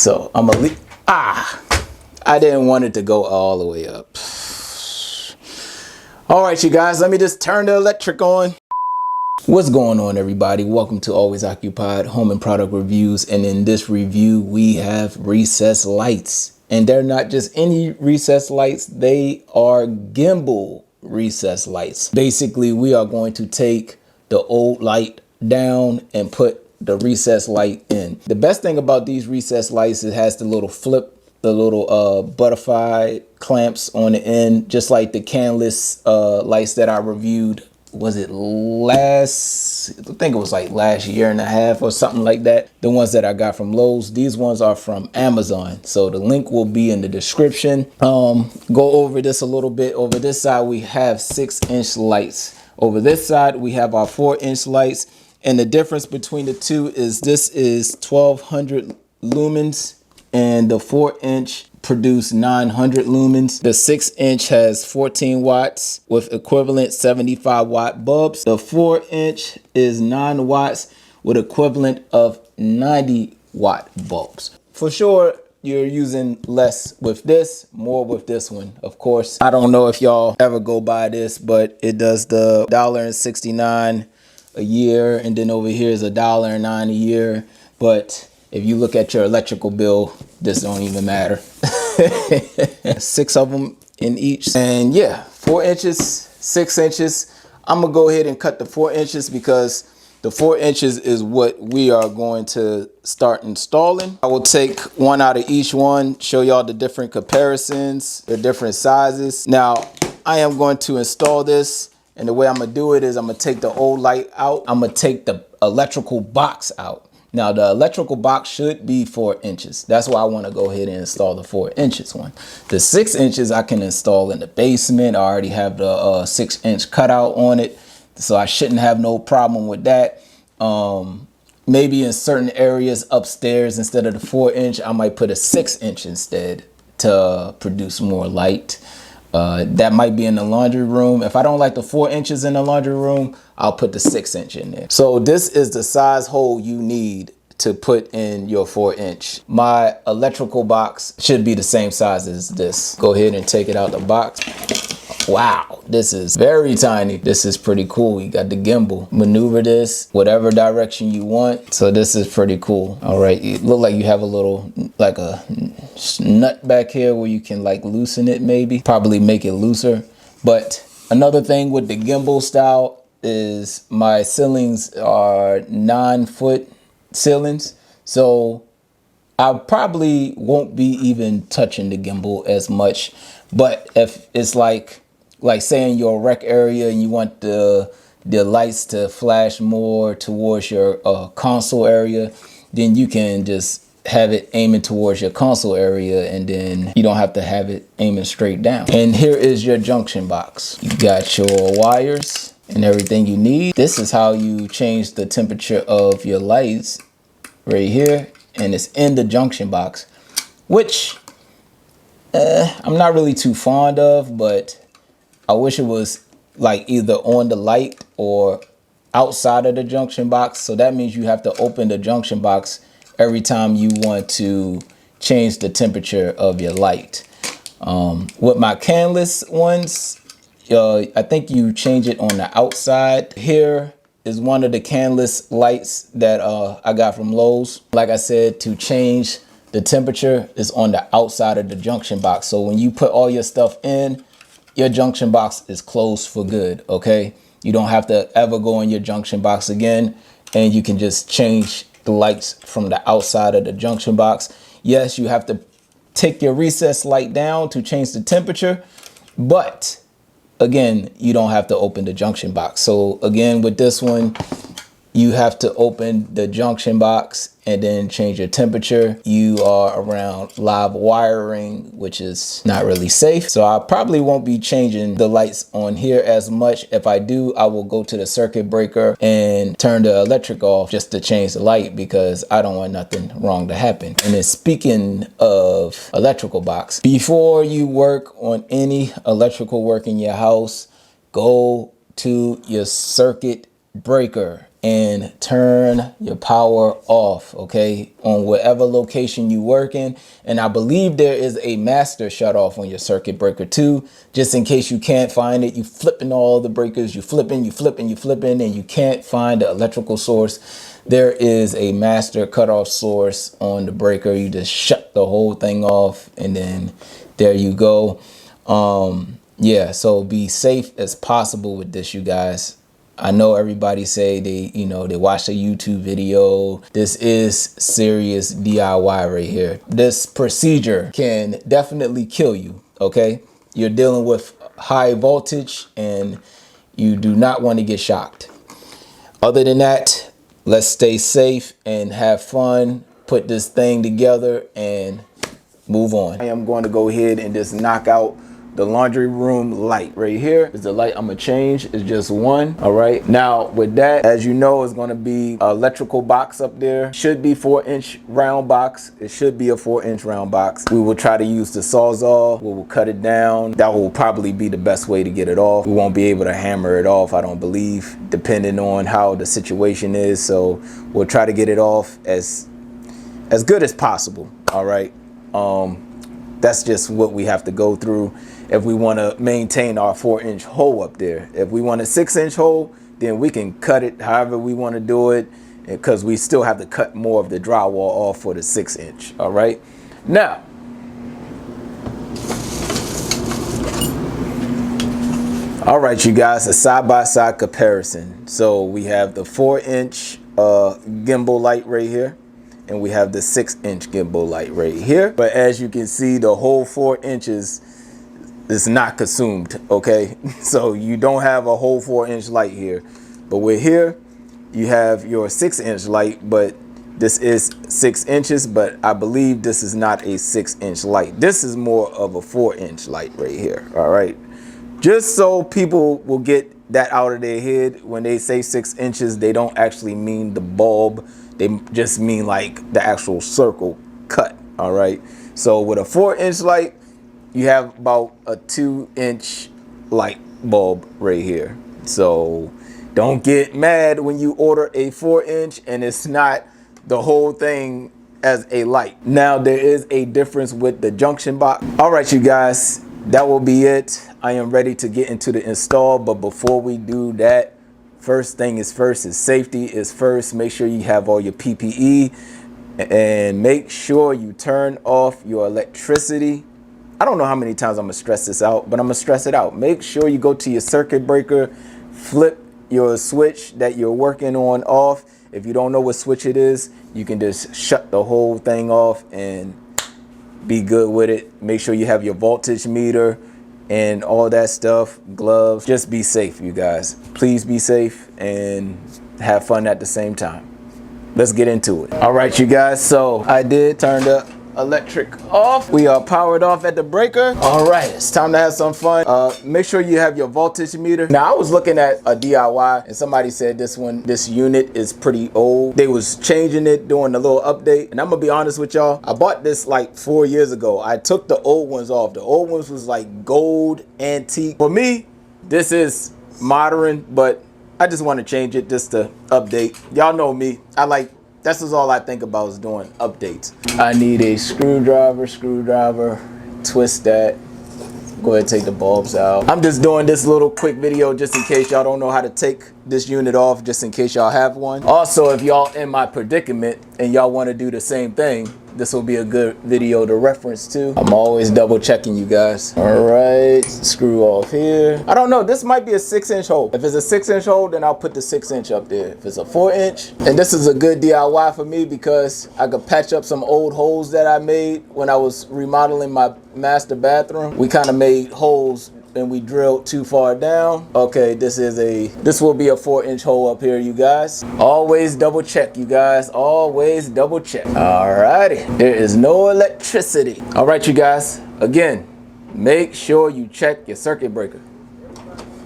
So I'm gonna leave. I didn't want it to go all the way up. All right, you guys, let me just turn the electric on. What's going on, everybody? Welcome to Always Occupied Home and Product Reviews. And in this review, we have recessed lights. And they're not just any recessed lights, they are gimbal recessed lights. Basically, we are going to take the old light down and put the recessed light in. The best thing about these recessed lights, it has the little flip, the little butterfly clamps on the end, just like the canless lights that I reviewed. Was it I think it was like last year and a half or something like that. The ones that I got from Lowe's. These ones are from Amazon. So the link will be in the description. Go over this a little bit. Over this side, we have 6-inch lights. Over this side, we have our 4-inch lights. And the difference between the two is this is 1200 lumens and the 4-inch produce 900 lumens. The 6-inch has 14 watts with equivalent 75 watt bulbs. The 4-inch is 9 watts with equivalent of 90 watt bulbs. For sure, you're using less with this, more with this one, of course. I don't know if y'all ever go by this, but it does the $1.69 a year, and then over here is $1.09 a year. But if you look at your electrical bill, this don't even matter. 6 of them in each. And yeah, 4 inches, 6 inches. I'm gonna go ahead and cut the 4 inches because the 4 inches is what we are going to start installing. I will take one out of each one, show y'all the different comparisons, the different sizes. Now, I am going to install this, and the way I'm gonna do it is I'm gonna take the old light out. I'm gonna take the electrical box out. Now, the electrical box should be 4 inches. That's why I want to go ahead and install the 4 inches one. The 6 inches I can install in the basement. I already have the 6-inch cutout on it, so I shouldn't have no problem with that. Maybe in certain areas upstairs, instead of the 4-inch, I might put a 6-inch instead to produce more light. That might be in the laundry room. If I don't like the 4 inches in the laundry room, I'll put the 6-inch in there. So this is the size hole you need to put in your 4-inch. My electrical box should be the same size as this. Go ahead and take it out the box. Wow, this is very tiny. This is pretty cool. You got the gimbal. Maneuver this whatever direction you want. So this is pretty cool. All right, it look like you have a little, like a nut back here where you can like loosen it maybe. Probably make it looser. But another thing with the gimbal style is my ceilings are 9-foot ceilings. So I probably won't be even touching the gimbal as much. But if it's like say in your rec area and you want the lights to flash more towards your console area, then you can just have it aiming towards your console area, and then you don't have to have it aiming straight down. And here is your junction box. You got your wires and everything you need. This is how you change the temperature of your lights right here, and it's in the junction box, which I'm not really too fond of, but I wish it was like either on the light or outside of the junction box. So that means you have to open the junction box every time you want to change the temperature of your light. With my canless ones, I think you change it on the outside. Here is one of the canless lights that I got from Lowe's. Like I said, to change the temperature is on the outside of the junction box. So when you put all your stuff in, your junction box is closed for good, okay? You don't have to ever go in your junction box again, and you can just change the lights from the outside of the junction box. Yes, you have to take your recessed light down to change the temperature, but again, you don't have to open the junction box. So again, with this one, you have to open the junction box and then change your temperature. You are around live wiring, which is not really safe. So I probably won't be changing the lights on here as much. If I do, I will go to the circuit breaker and turn the electric off just to change the light, because I don't want nothing wrong to happen. And then speaking of electrical box, before you work on any electrical work in your house, go to your circuit breaker and turn your power off, okay, on whatever location you work in. And I believe there is a master shut off on your circuit breaker too, just in case you can't find it. You flipping all the breakers, you flipping, and you can't find the electrical source. There is a master cutoff source on the breaker. You just shut the whole thing off, and then there you go. Yeah, so be safe as possible with this, you guys. I know everybody say they watch a YouTube video. This is serious DIY right here. This procedure can definitely kill you, okay? You're dealing with high voltage and you do not want to get shocked. Other than that, let's stay safe and have fun, put this thing together and move on. I am going to go ahead and just knock out the laundry room light right here. Is the light I'm gonna change. It's just one. All right, now with that, as you know, it's gonna be an electrical box up there. Should be 4-inch round box. It should be a 4-inch round box. We will try to use the Sawzall. We will cut it down. That will probably be the best way to get it off. We won't be able to hammer it off, I don't believe, depending on how the situation is. So we'll try to get it off as good as possible. All right, that's just what we have to go through if we want to maintain our 4-inch hole up there. If we want a 6-inch hole, then we can cut it however we want to do it, because we still have to cut more of the drywall off for the 6-inch. All right, now all right, you guys, a side-by-side comparison. So we have the 4-inch gimbal light right here, and we have the 6-inch gimbal light right here. But as you can see, the whole 4 inches is not consumed, okay? So you don't have a whole 4-inch light here. But with here, you have your 6-inch light, but this is 6 inches, but I believe this is not a 6-inch light. This is more of a 4-inch light right here, all right? Just so people will get that out of their head, when they say 6 inches, they don't actually mean the bulb. They just mean like the actual circle cut, all right? So with a 4-inch light, you have about a 2-inch light bulb right here. So don't get mad when you order a 4-inch and it's not the whole thing as a light. Now there is a difference with the junction box. All right, you guys, that will be it. I am ready to get into the install, but before we do that, first thing is first, is safety is first. Make sure you have all your PPE and make sure you turn off your electricity. I don't know how many times I'm gonna stress this out, but I'm gonna stress it out. Make sure you go to your circuit breaker, flip your switch that you're working on off. If you don't know what switch it is, you can just shut the whole thing off and be good with it. Make sure you have your voltage meter and all that stuff, gloves. Just be safe, you guys. Please be safe and have fun at the same time. Let's get into it. All right, you guys, so I did turn the electric off. We are powered off at the breaker. All right, it's time to have some fun. Make sure you have your voltage meter. Now, I was looking at a DIY and somebody said this unit is pretty old. They was changing it, doing a little update. And I'm gonna be honest with y'all, I bought this like 4 years ago. I took the old ones off. The old ones was like gold antique. For me, this is modern, but I just want to change it just to update. Y'all know me. That's just all I think about is doing updates. I need a screwdriver, twist that. Go ahead and take the bulbs out. I'm just doing this little quick video just in case y'all don't know how to take this unit off, just in case y'all have one. Also, if y'all in my predicament and y'all want to do the same thing, this will be a good video to reference to. I'm always double checking, you guys. All right, screw off here. I don't know, this might be a 6-inch hole. If it's a 6-inch hole, then I'll put the 6-inch up there. If it's a 4-inch, and this is a good DIY for me because I could patch up some old holes that I made when I was remodeling my master bathroom. We kind of made holes and we drilled too far down. Okay, this will be a 4-inch hole up here, you guys. Always double check, you guys. Always double check. Alrighty, there is no electricity. All right, you guys, again, make sure you check your circuit breaker.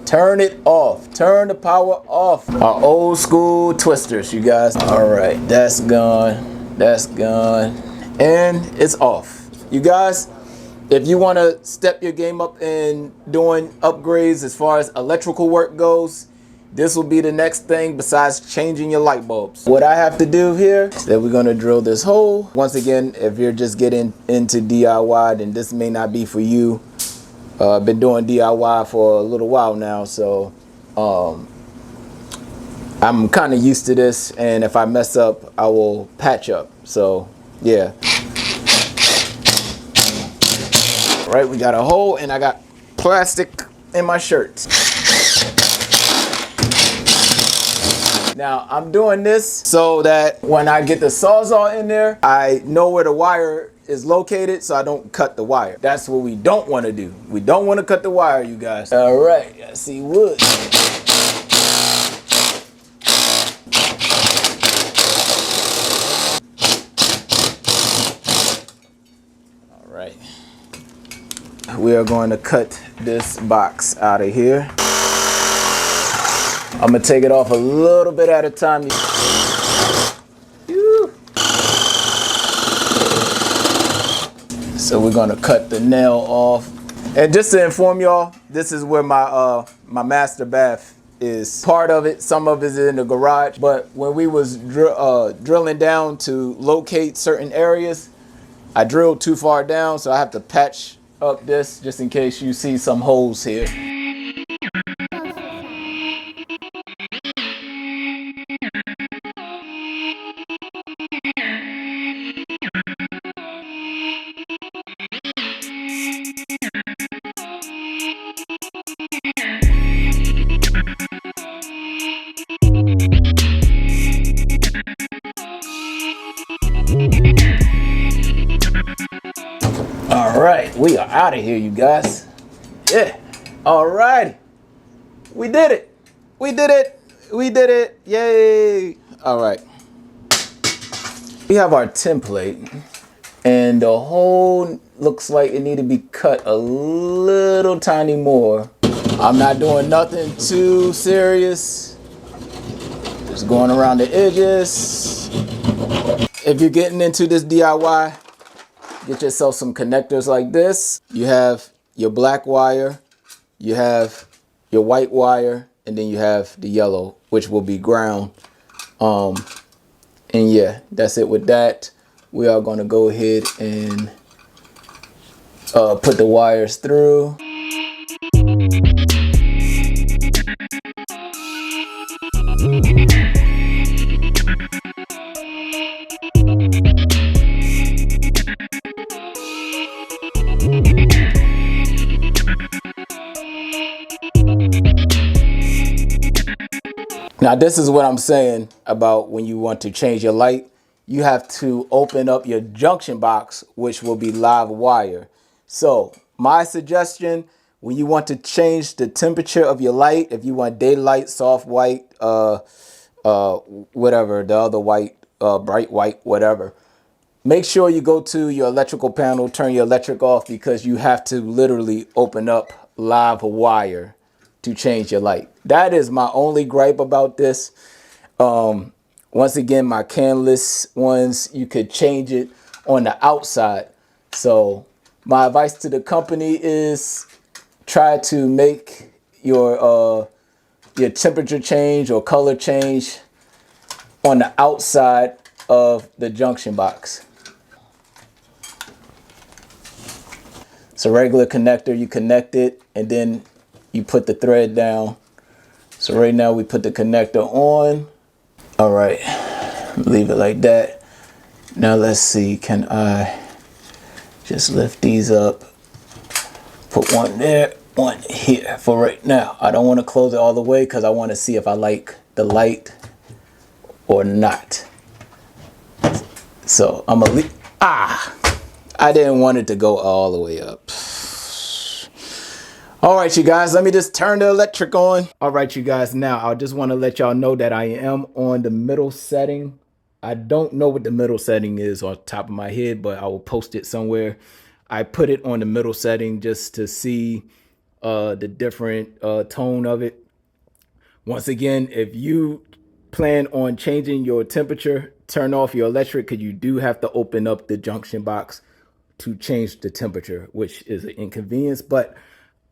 Turn it off, turn the power off. Our old school twisters, you guys. All right, that's gone, and it's off. You guys, if you want to step your game up in doing upgrades as far as electrical work goes, This will be the next thing besides changing your light bulbs. What I have to do here is that we're gonna drill this hole. Once again, if you're just getting into DIY, then this may not be for you. I've been doing DIY for a little while now, so I'm kind of used to this, and if I mess up, I will patch up. So yeah. All right, we got a hole, and I got plastic in my shirt. Now I'm doing this so that when I get the Sawzall in there, I know where the wire is located, so I don't cut the wire. That's what we don't want to do. We don't want to cut the wire, you guys. All right, I see wood. All right, we are going to cut this box out of here. I'm gonna take it off a little bit at a time. So we're gonna cut the nail off. And just to inform y'all, this is where my my master bath is. Part of it, some of it is in the garage. But when we was drilling down to locate certain areas, I drilled too far down, so I have to patch up this just in case you see some holes here. All right, we are out of here, you guys. Yeah. All right. We did it. We did it. We did it. Yay. All right. We have our template, and the hole looks like it need to be cut a little tiny more. I'm not doing nothing too serious. Just going around the edges. If you're getting into this DIY, get yourself some connectors like this. You have your black wire, you have your white wire, and then you have the yellow, which will be ground. And yeah, that's it with that. We are going to go ahead and put the wires through. Now, this is what I'm saying about when you want to change your light. You have to open up your junction box, which will be live wire. So my suggestion, when you want to change the temperature of your light, if you want daylight, soft white, whatever, the other white, bright white, whatever, make sure you go to your electrical panel, turn your electric off, because you have to literally open up live wire to change your light. That is my only gripe about this. Once again, my canless ones, you could change it on the outside. So my advice to the company is try to make your temperature change or color change on the outside of the junction box. It's a regular connector. You connect it and then you put the thread down. So right now we put the connector on. All right, leave it like that. Now let's see, can I just lift these up? Put one there, one here for right now. I don't want to close it all the way because I want to see if I like the light or not. So I'm gonna leave. I didn't want it to go all the way up. All right, you guys, let me just turn the electric on. All right, you guys, now I just want to let y'all know that I am on the middle setting. I don't know what the middle setting is off the top of my head, but I will post it somewhere. I put it on the middle setting just to see the different tone of it. Once again, if you plan on changing your temperature, turn off your electric, because you do have to open up the junction box to change the temperature, which is an inconvenience. But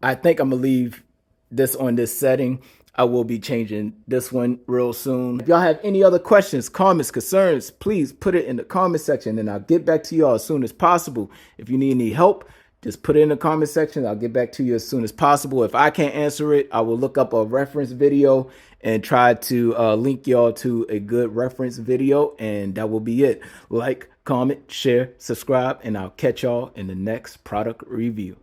I think I'm gonna leave this on this setting. I will be changing this one real soon. If y'all have any other questions, comments, concerns, please put it in the comment section and I'll get back to y'all as soon as possible. If you need any help, just put it in the comment section. I'll get back to you as soon as possible. If I can't answer it, I will look up a reference video and try to link y'all to a good reference video. And that will be it. Like, comment, share, subscribe, and I'll catch y'all in the next product review.